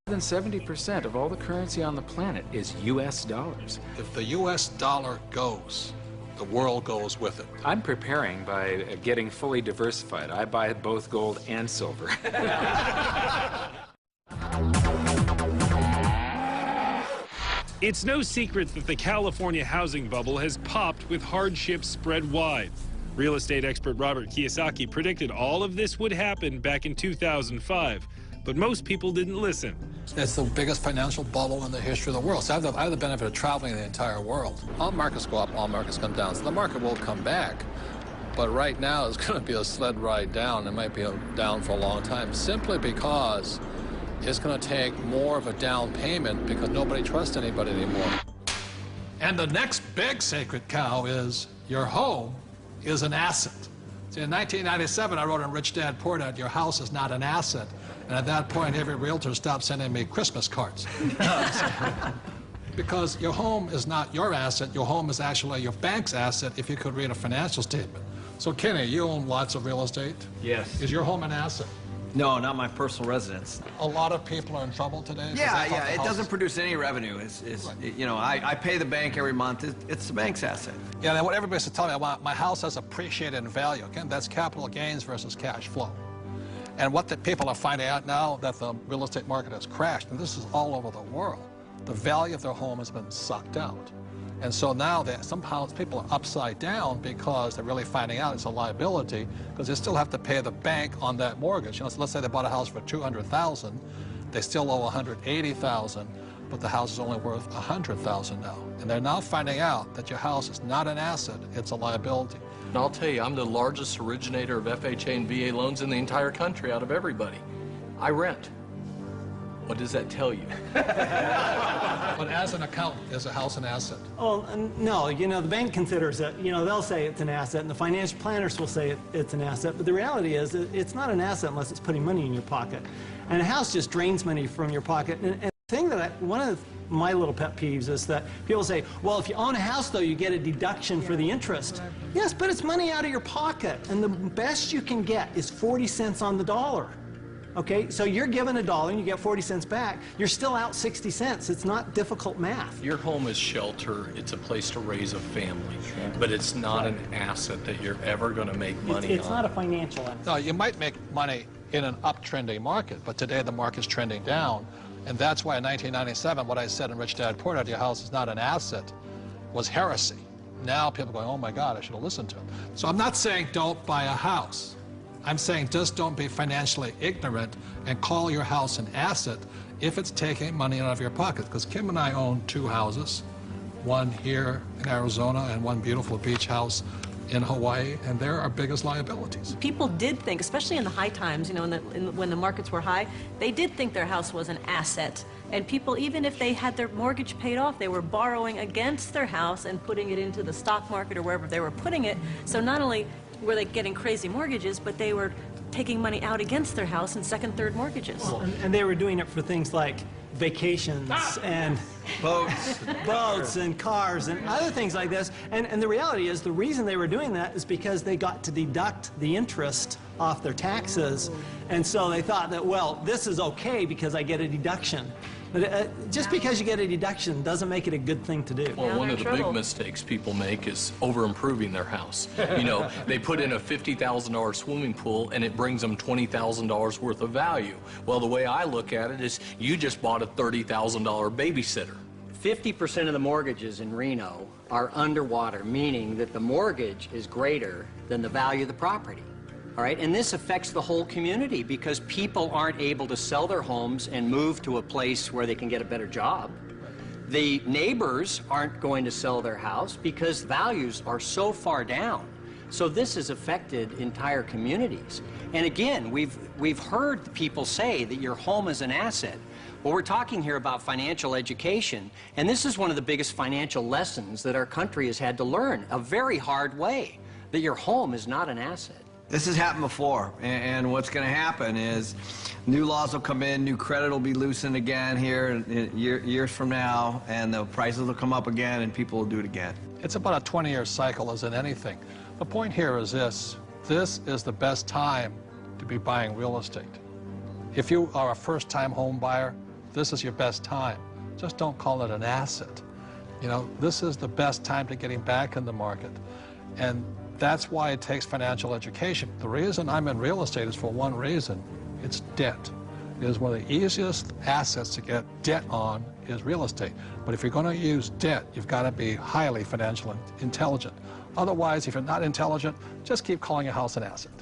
More than 70% of all the currency on the planet is U.S. dollars. If the U.S. dollar goes, the world goes with it. I'm preparing by getting fully diversified. I buy both gold and silver. It's no secret that the California housing bubble has popped with hardships spread wide. Real estate expert Robert Kiyosaki predicted all of this would happen back in 2005, but most people didn't listen. It's the biggest financial bubble in the history of the world. So I have the benefit of traveling the entire world. All markets go up, all markets come down. So the market will come back. But right now it's going to be a sled ride down. It might be down for a long time simply because it's going to take more of a down payment because nobody trusts anybody anymore. And the next big sacred cow is your home is an asset. See, in 1997, I wrote in Rich Dad Poor Dad, your house is not an asset. And at that point, every realtor stopped sending me Christmas cards. Because your home is not your asset. Your home is actually your bank's asset if you could read a financial statement. So, Kenny, you own lots of real estate. Yes. Is your home an asset? No, not my personal residence. A lot of people are in trouble today? Yeah. It doesn't produce any revenue. You know, I pay the bank every month. It's the bank's asset. Yeah, and what everybody's telling me, I want my house has appreciated in value. Again, that's capital gains versus cash flow. And what the people are finding out now that the real estate market has crashed, and this is all over the world, the value of their home has been sucked out. And so now somehow people are upside down because they're really finding out it's a liability because they still have to pay the bank on that mortgage. You know, so let's say they bought a house for $200,000, they still owe $180,000, but the house is only worth $100,000 now. And they're now finding out that your house is not an asset, it's a liability. And I'll tell you, I'm the largest originator of FHA and VA loans in the entire country out of everybody. I rent. What does that tell you? But as an accountant, is a house an asset? Oh, no, you know, the bank considers it, you know, they'll say it's an asset, and the financial planners will say it's an asset, but the reality is it's not an asset unless it's putting money in your pocket. And a house just drains money from your pocket. And the thing that one of my little pet peeves is that people say, well, if you own a house, though, you get a deduction for the interest. Yes, but it's money out of your pocket, and the best you can get is 40 cents on the dollar. Okay, so you're given $1 and you get 40 cents back. You're still out 60 cents. It's not difficult math. Your home is shelter. It's a place to raise a family. But it's not an asset that you're ever going to make money on. It's not a financial asset. No, you might make money in an uptrending market, but today the market's trending down. And that's why in 1997, what I said in Rich Dad Poor Dad, your house is not an asset, was heresy. Now people are going, oh my God, I should have listened to him. So I'm not saying don't buy a house. I'm saying just don't be financially ignorant and call your house an asset if it's taking money out of your pocket. Because Kim and I own 2 houses, one here in Arizona and one beautiful beach house in Hawaii, and they're our biggest liabilities. People did think, especially in the high times, you know, when the markets were high, they did think their house was an asset. And people, even if they had their mortgage paid off, they were borrowing against their house and putting it into the stock market or wherever they were putting it. So not only were they getting crazy mortgages, but they were taking money out against their house in second, third mortgages. Well, and they were doing it for things like vacations and boats and cars and other things like this. And the reality is the reason they were doing that is because they got to deduct the interest off their taxes. And so they thought that, well, this is okay because I get a deduction. But just because you get a deduction doesn't make it a good thing to do. Well, one of the big mistakes people make is over-improving their house. You know, they put in a $50,000 swimming pool and it brings them $20,000 worth of value. Well, the way I look at it is you just bought a $30,000 babysitter. 50% of the mortgages in Reno are underwater, meaning that the mortgage is greater than the value of the property. All right, and this affects the whole community because people aren't able to sell their homes and move to a place where they can get a better job. The neighbors aren't going to sell their house because values are so far down. So this has affected entire communities. And again, we've heard people say that your home is an asset. Well, we're talking here about financial education, and this is one of the biggest financial lessons that our country has had to learn, a very hard way, that your home is not an asset. This has happened before, and what's going to happen is new laws will come in, new credit will be loosened again here years from now, and the prices will come up again, and people will do it again. It's about a 20-year cycle as in anything. The point here is this is the best time to be buying real estate. If you are a first-time home buyer, this is your best time. Just don't call it an asset. You know, this is the best time to getting back in the market. And that's why it takes financial education. The reason I'm in real estate is for one reason. It's debt. It is one of the easiest assets to get debt on is real estate. But if you're going to use debt, you've got to be highly financially intelligent. Otherwise, if you're not intelligent, just keep calling a house an asset.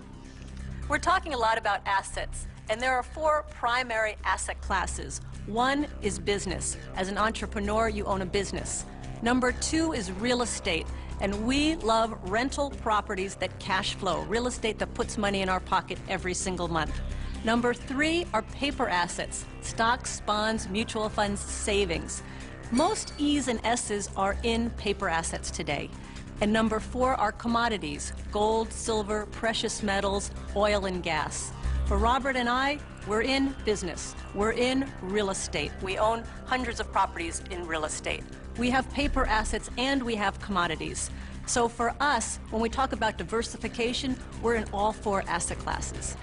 We're talking a lot about assets, and there are 4 primary asset classes. One is business. As an entrepreneur, you own a business. Number 2 is real estate, and we love rental properties that cash flow, real estate that puts money in our pocket every single month. Number 3 are paper assets, stocks, bonds, mutual funds, savings. Most E's and S's are in paper assets today. And number 4 are commodities, gold, silver, precious metals, oil and gas. For Robert and I, we're in business. We're in real estate. We own hundreds of properties in real estate. We have paper assets and we have commodities. So for us, when we talk about diversification, we're in all 4 asset classes.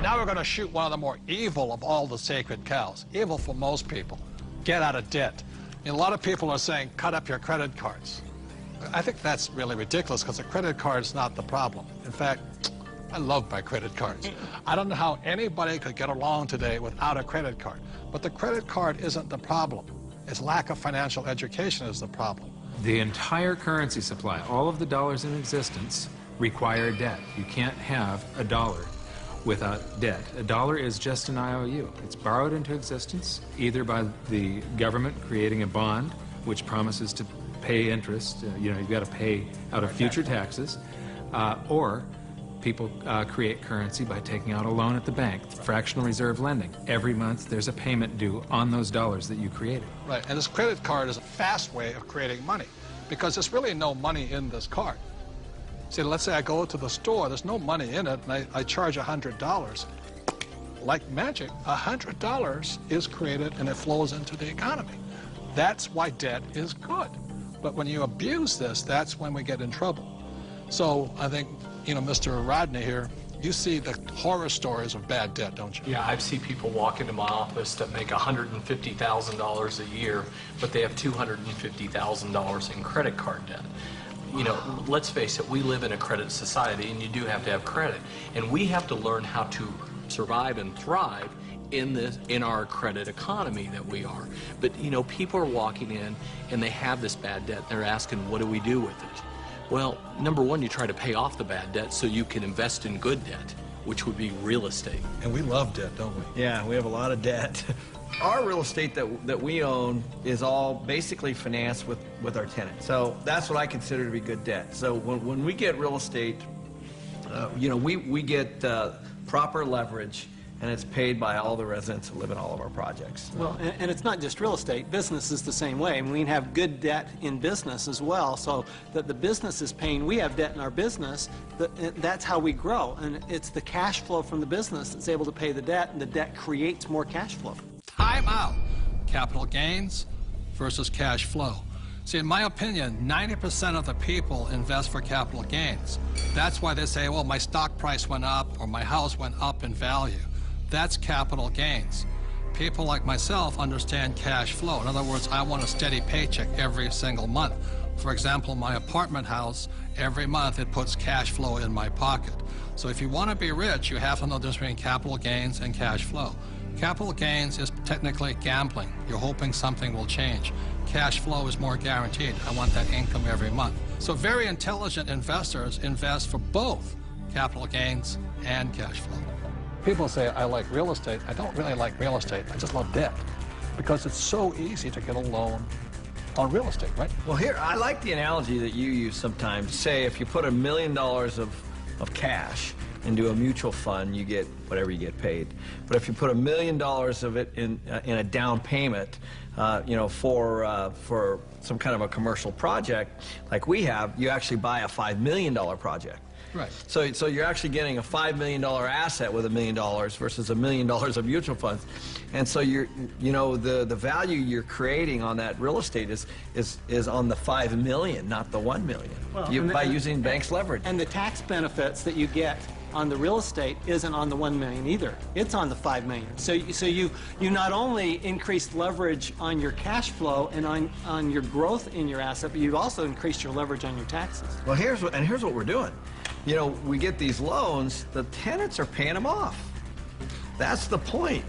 Now we're going to shoot one of the more evil of all the sacred cows. Evil for most people. Get out of debt. And a lot of people are saying, cut up your credit cards. I think that's really ridiculous because the credit card is not the problem. In fact, I love my credit cards. I don't know how anybody could get along today without a credit card. But the credit card isn't the problem. Its lack of financial education is the problem. The entire currency supply, all of the dollars in existence, require debt. You can't have a dollar without debt. A dollar is just an IOU. It's borrowed into existence either by the government creating a bond which promises to pay interest, you know, you've got to pay out of future taxes, or people create currency by taking out a loan at the bank, fractional reserve lending. Every month there's a payment due on those dollars that you created. Right, and this credit card is a fast way of creating money because there's really no money in this card. See, let's say I go to the store, there's no money in it, and I charge $100. Like magic, $100 is created and it flows into the economy. That's why debt is good. But when you abuse this, that's when we get in trouble. So I think, you know, Mr. Rodney here, you see the horror stories of bad debt, don't you? Yeah, I've seen people walk into my office that make $150,000 a year, but they have $250,000 in credit card debt. You know, let's face it, we live in a credit society, and you do have to have credit. And we have to learn how to survive and thrive in our credit economy that we are. But, you know, people are walking in, and they have this bad debt. They're asking, what do we do with it? Well, number one, you try to pay off the bad debt so you can invest in good debt, which would be real estate. And we love debt, don't we? Yeah, we have a lot of debt. Our real estate that we own is all basically financed with our tenants. So that's what I consider to be good debt. So when we get real estate, you know, we get proper leverage, and it's paid by all the residents who live in all of our projects. Well, and it's not just real estate. Business is the same way. I mean, we can have good debt in business as well, so that the business is paying. We have debt in our business. That's how we grow, and it's the cash flow from the business that's able to pay the debt, and the debt creates more cash flow. Time out. Capital gains versus cash flow. See, in my opinion, 90% of the people invest for capital gains. That's why they say, well, my stock price went up or my house went up in value. That's capital gains. People like myself understand cash flow. In other words, I want a steady paycheck every single month. For example, my apartment house, every month it puts cash flow in my pocket. So if you want to be rich, you have to know the difference between capital gains and cash flow. Capital gains is technically gambling. You're hoping something will change. Cash flow is more guaranteed. I want that income every month. So very intelligent investors invest for both capital gains and cash flow. People say, I like real estate. I don't really like real estate. I just love debt because it's so easy to get a loan on real estate, right? Well, here, I like the analogy that you use sometimes. Say if you put $1 million of cash into a mutual fund, you get whatever you get paid. But if you put $1 million of it in a down payment, you know, for some kind of a commercial project like we have, you actually buy a $5 million project. Right. So you're actually getting a $5 million asset with $1 million versus $1 million of mutual funds. And so the value you're creating on that real estate is on the $5 million, not the $1 million, by using banks' leverage. And the tax benefits that you get on the real estate isn't on the $1 million either. It's on the $5 million. So you not only increased leverage on your cash flow and on your growth in your asset, but you've also increased your leverage on your taxes. Well, here's what we're doing. You know, we get these loans, the tenants are paying them off. That's the point.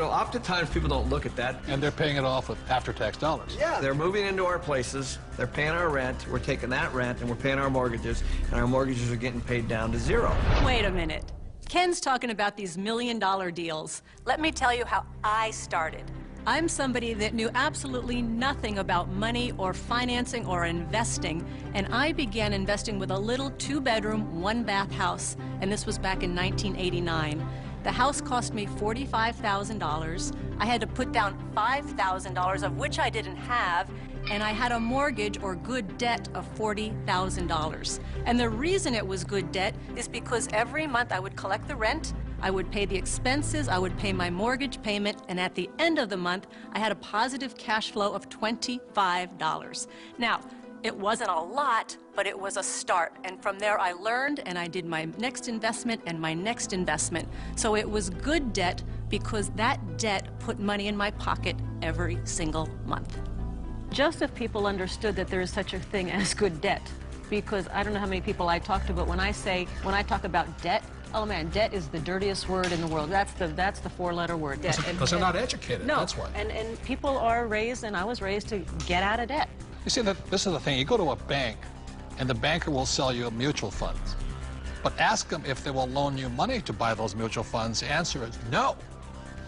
Oftentimes people don't look at that. And they're paying it off with after-tax dollars. Yeah, they're moving into our places, they're paying our rent, we're taking that rent, and we're paying our mortgages, and our mortgages are getting paid down to zero. Wait a minute. Ken's talking about these $1 million deals. Let me tell you how I started. I'm somebody that knew absolutely nothing about money or financing or investing, and I began investing with a little 2-bedroom, 1-bath house, and this was back in 1989. The house cost me $45,000. I had to put down $5,000, of which I didn't have, and I had a mortgage or good debt of $40,000. And the reason it was good debt is because every month I would collect the rent, I would pay the expenses, I would pay my mortgage payment, and at the end of the month, I had a positive cash flow of $25. Now, it wasn't a lot, but it was a start. And from there, I learned, and I did my next investment and my next investment. So it was good debt because that debt put money in my pocket every single month. Just if people understood that there is such a thing as good debt, because I don't know how many people I talk to, but when I talk about debt, oh man, debt is the dirtiest word in the world. That's the 4-letter word, debt. Because they're not educated, no, that's why. And people are raised, and I was raised to get out of debt. You see, this is the thing. You go to a bank, and the banker will sell you mutual funds. But ask them if they will loan you money to buy those mutual funds. The answer is no.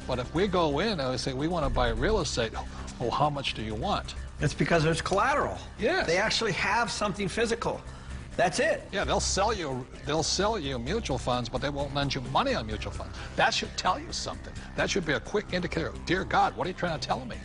But if we go in and we say, we want to buy real estate, well, how much do you want? It's because there's collateral. Yes. They actually have something physical. That's it. Yeah, they'll sell you mutual funds, but they won't lend you money on mutual funds. That should tell you something. That should be a quick indicator. Dear God, what are you trying to tell me?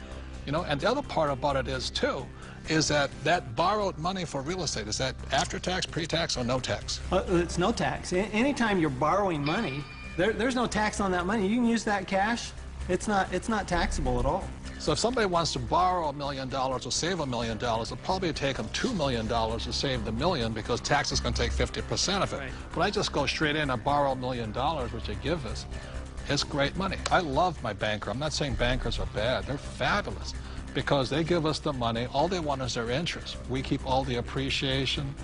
You know, and the other part about it is, too, is that borrowed money for real estate, is that after tax, pre-tax, or no tax? It's no tax. Anytime you're borrowing money, there's no tax on that money. You can use that cash. It's not taxable at all. So if somebody wants to borrow $1 million or save $1 million, it'll probably take them $2 million to save the million because tax is going to take 50% of it. Right. But I just go straight in and borrow $1 million, which they give us. It's great money. I love my banker. I'm not saying bankers are bad. They're fabulous because they give us the money. All they want is their interest. We keep all the appreciation,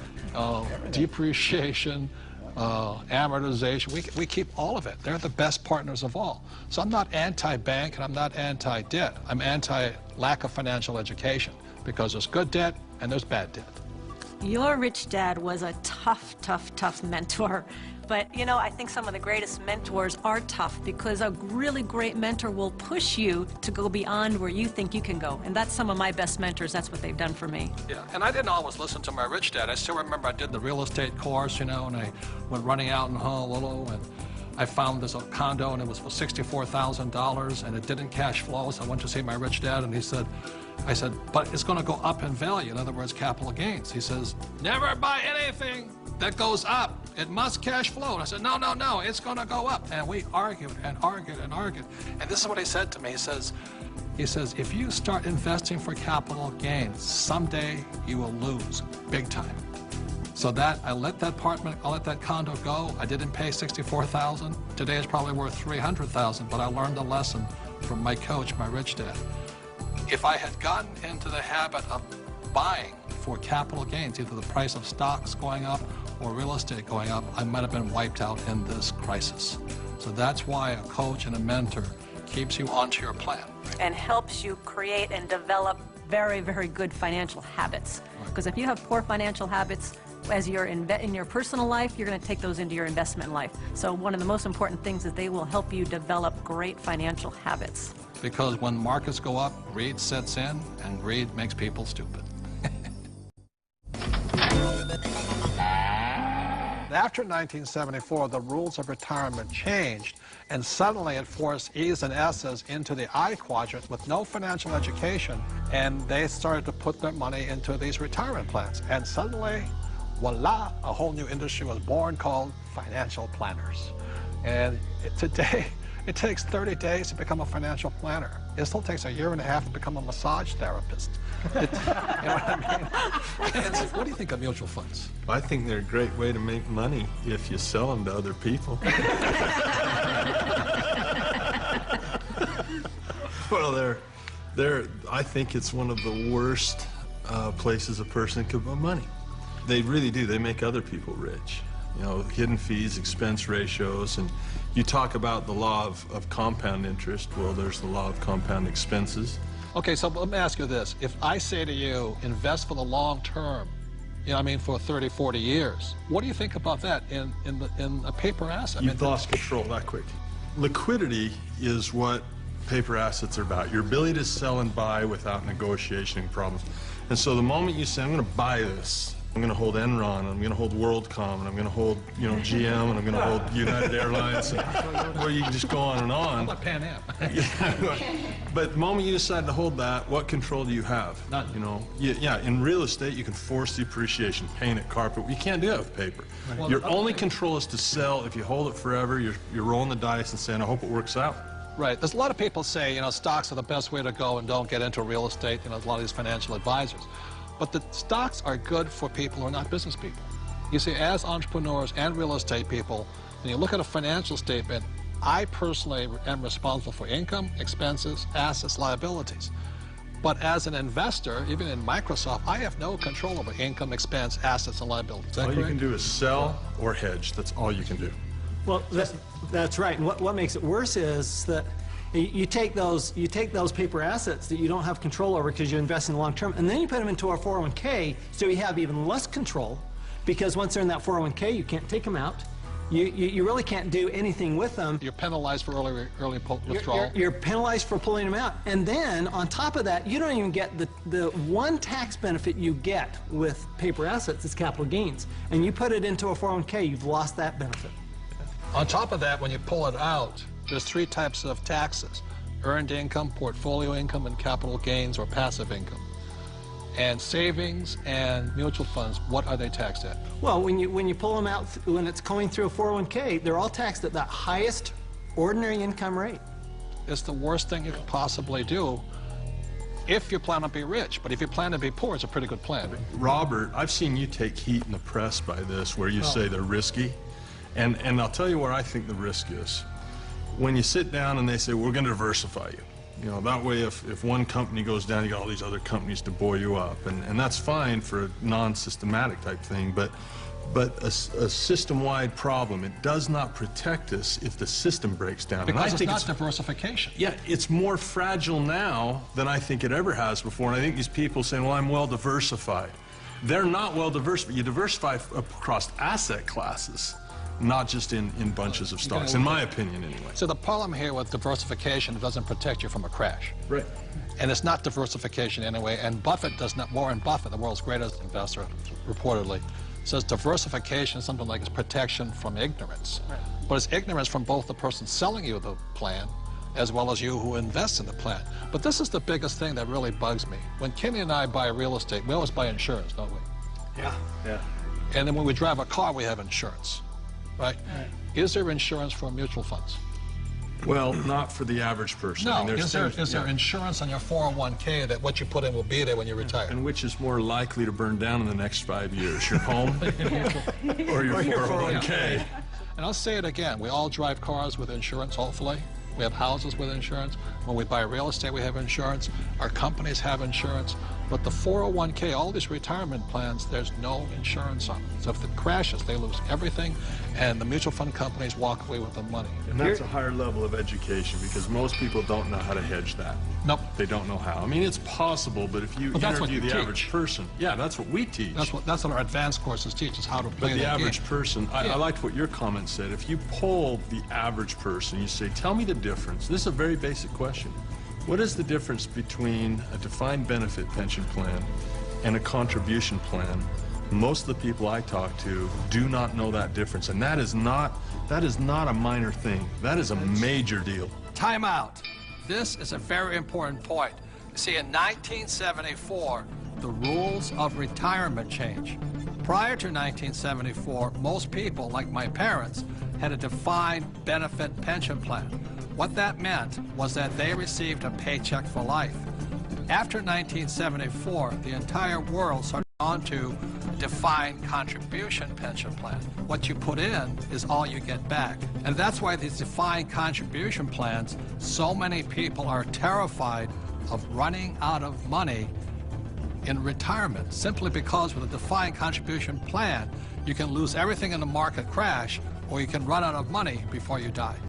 depreciation, amortization. We keep all of it. They're the best partners of all. So I'm not anti-bank and I'm not anti-debt. I'm anti-lack of financial education because there's good debt and there's bad debt. Your rich dad was a tough, tough, tough mentor. But, you know, I think some of the greatest mentors are tough because a really great mentor will push you to go beyond where you think you can go. And that's some of my best mentors. That's what they've done for me. Yeah, and I didn't always listen to my rich dad. I still remember I did the real estate course, you know, and I went running out in Honolulu, and I found this condo, and it was for $64,000, and it didn't cash flow. So I went to see my rich dad, and I said, but it's going to go up in value. In other words, capital gains. He says, never buy anything that goes up. It must cash flow. And I said, no, no, no, it's going to go up. And we argued and argued and argued. And this is what he said to me. He says, if you start investing for capital gains, someday you will lose big time. So that I let that condo go. I didn't pay $64,000. Today it's probably worth $300,000. But I learned a lesson from my coach, my rich dad. If I had gotten into the habit of buying for capital gains, either the price of stocks going up or real estate going up, I might have been wiped out in this crisis. So that's why a coach and a mentor keeps you onto your plan. And helps you create and develop very, very good financial habits. Because if you have poor financial habits as you're in your personal life, you're going to take those into your investment life. So one of the most important things is they will help you develop great financial habits. Because when markets go up, greed sets in, and greed makes people stupid. After 1974, the rules of retirement changed, and suddenly it forced E's and S's into the I quadrant with no financial education, and they started to put their money into these retirement plans. And suddenly, voila, a whole new industry was born called financial planners. And today, it takes 30 days to become a financial planner. It still takes 1.5 years to become a massage therapist. You know what I mean? What do you think of mutual funds? I think they're a great way to make money if you sell them to other people. Well, I think it's one of the worst places a person could put money. They really do. They make other people rich. You know, hidden fees, expense ratios, and you talk about the law of compound interest. Well, there's the law of compound expenses. Okay, so let me ask you this. If I say to you, invest for the long term, you know what I mean, for 30, 40 years, what do you think about that in a paper asset? You've lost control that quick. Liquidity is what paper assets are about. Your ability to sell and buy without negotiation problems. And so the moment you say, I'm going to buy this, I'm going to hold Enron, I'm going to hold WorldCom, and I'm going to hold, you know, GM, and I'm going to hold United Airlines, or you can just go on and on. How about Pan Am? But the moment you decide to hold that, what control do you have? None. You know, yeah, in real estate, you can force the appreciation, paint it, carpet. You can't do that with paper. Well, Your only control is to sell. If you hold it forever, you're rolling the dice and saying, I hope it works out. Right. There's a lot of people say, you know, stocks are the best way to go and don't get into real estate. You know, a lot of these financial advisors. But the stocks are good for people who are not business people. You see, as entrepreneurs and real estate people, when you look at a financial statement, I personally am responsible for income, expenses, assets, liabilities. But as an investor, even in Microsoft, I have no control over income, expense, assets, and liabilities. Is that All correct? you can do is sell or hedge. That's all you can do. Well, that's right. And what makes it worse is that you take those paper assets that you don't have control over because you invest in the long term, and then you put them into a 401k, so you have even less control, because once they're in that 401k, you can't take them out. You really can't do anything with them. You're penalized for early withdrawal. You're penalized for pulling them out. And then, on top of that, you don't even get the one tax benefit you get with paper assets is capital gains. And you put it into a 401k, you've lost that benefit. On top of that, when you pull it out, there's 3 types of taxes: earned income, portfolio income, and capital gains or passive income. And savings and mutual funds, what are they taxed at? Well, when you pull them out, when it's going through a 401k, they're all taxed at that highest ordinary income rate. It's the worst thing you could possibly do if you plan to be rich. But if you plan to be poor, it's a pretty good plan. Robert, I've seen you take heat in the press by this, where you say they're risky. And I'll tell you where I think the risk is. When you sit down and they say, we're going to diversify you. You know, that way if one company goes down, you got all these other companies to buoy you up. And that's fine for a non-systematic type thing, but a system-wide problem, it does not protect us if the system breaks down. Because and I think it's not diversification. Yeah, it's more fragile now than I think it ever has before. And I think these people saying, well, I'm well diversified. They're not well diversified. You diversify across asset classes, not just in bunches of stocks, in my opinion anyway. So the problem here with diversification, it doesn't protect you from a crash. Right. And it's not diversification anyway, and Buffett does not, Warren Buffett, the world's greatest investor, reportedly, says diversification is something like it's protection from ignorance. Right. But it's ignorance from both the person selling you the plan as well as you who invest in the plan. But this is the biggest thing that really bugs me. When Kenny and I buy real estate, we always buy insurance, don't we? Yeah. And then when we drive a car, we have insurance. Right? Is there insurance for mutual funds? Well, not for the average person. No. I mean, Is there insurance on your 401k that what you put in will be there when you retire? And which is more likely to burn down in the next 5 years, your home or your 401k? And I'll say it again, we all drive cars with insurance, hopefully. We have houses with insurance. When we buy real estate, we have insurance. Our companies have insurance. But the 401k, all these retirement plans, there's no insurance on them. So if it crashes, they lose everything, and the mutual fund companies walk away with the money. And that's a higher level of education, because most people don't know how to hedge that. Nope. They don't know how. I mean, it's possible, but if you interview the average person, yeah, that's what we teach. That's what our advanced courses teach us, how to play But the average game. person, I liked what your comment said. If you poll the average person, you say, tell me the difference. This is a very basic question. What is the difference between a defined benefit pension plan and a contribution plan? Most of the people I talk to do not know that difference, and that is not a minor thing. That is a major deal. Time out. This is a very important point. You see, in 1974, the rules of retirement change. Prior to 1974, most people, like my parents, had a defined benefit pension plan. What that meant was that they received a paycheck for life. After 1974, the entire world started on to a defined contribution pension plan. What you put in is all you get back. And that's why these defined contribution plans, so many people are terrified of running out of money in retirement, simply because with a defined contribution plan, you can lose everything in the market crash, or you can run out of money before you die.